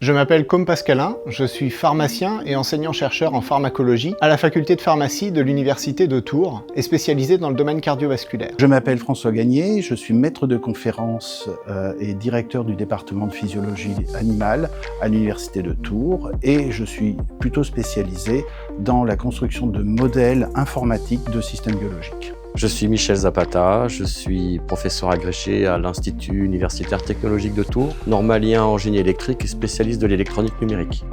Je m'appelle Côme Pascalin, je suis pharmacien et enseignant-chercheur en pharmacologie à la faculté de pharmacie de l'Université de Tours et spécialisé dans le domaine cardiovasculaire. Je m'appelle François Gagné, je suis maître de conférences et directeur du département de physiologie animale à l'Université de Tours et je suis plutôt spécialisé dans la construction de modèles informatiques de systèmes biologiques. Je suis Michel Zapata, je suis professeur agrégé à l'Institut universitaire technologique de Tours, normalien en génie électrique et spécialiste de l'électronique numérique.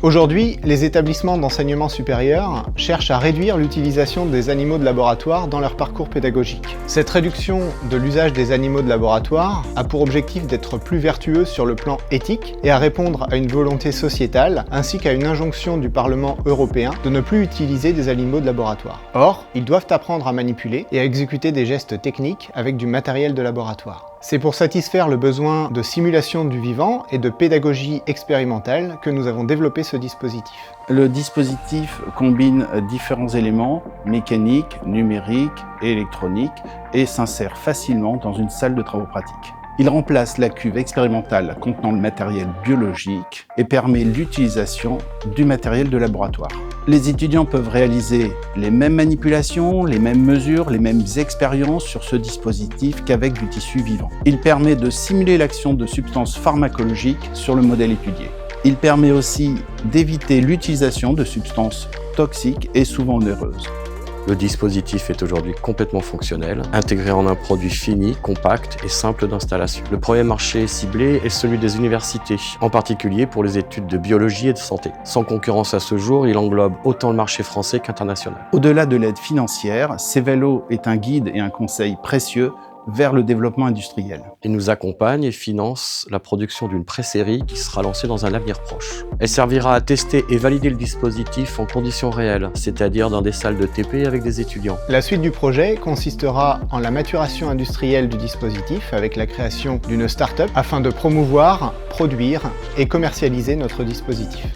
Aujourd'hui, les établissements d'enseignement supérieur cherchent à réduire l'utilisation des animaux de laboratoire dans leur parcours pédagogique. Cette réduction de l'usage des animaux de laboratoire a pour objectif d'être plus vertueux sur le plan éthique et à répondre à une volonté sociétale ainsi qu'à une injonction du Parlement européen de ne plus utiliser des animaux de laboratoire. Or, ils doivent apprendre à manipuler et à exécuter des gestes techniques avec du matériel de laboratoire. C'est pour satisfaire le besoin de simulation du vivant et de pédagogie expérimentale que nous avons développé ce dispositif. Le dispositif combine différents éléments mécaniques, numériques et électroniques et s'insère facilement dans une salle de travaux pratiques. Il remplace la cuve expérimentale contenant le matériel biologique et permet l'utilisation du matériel de laboratoire. Les étudiants peuvent réaliser les mêmes manipulations, les mêmes mesures, les mêmes expériences sur ce dispositif qu'avec du tissu vivant. Il permet de simuler l'action de substances pharmacologiques sur le modèle étudié. Il permet aussi d'éviter l'utilisation de substances toxiques et souvent onéreuses. Le dispositif est aujourd'hui complètement fonctionnel, intégré en un produit fini, compact et simple d'installation. Le premier marché ciblé est celui des universités, en particulier pour les études de biologie et de santé. Sans concurrence à ce jour, il englobe autant le marché français qu'international. Au-delà de l'aide financière, Cevelo est un guide et un conseil précieux vers le développement industriel. Il nous accompagne et finance la production d'une pré-série qui sera lancée dans un avenir proche. Elle servira à tester et valider le dispositif en conditions réelles, c'est-à-dire dans des salles de TP avec des étudiants. La suite du projet consistera en la maturation industrielle du dispositif avec la création d'une start-up afin de promouvoir, produire et commercialiser notre dispositif.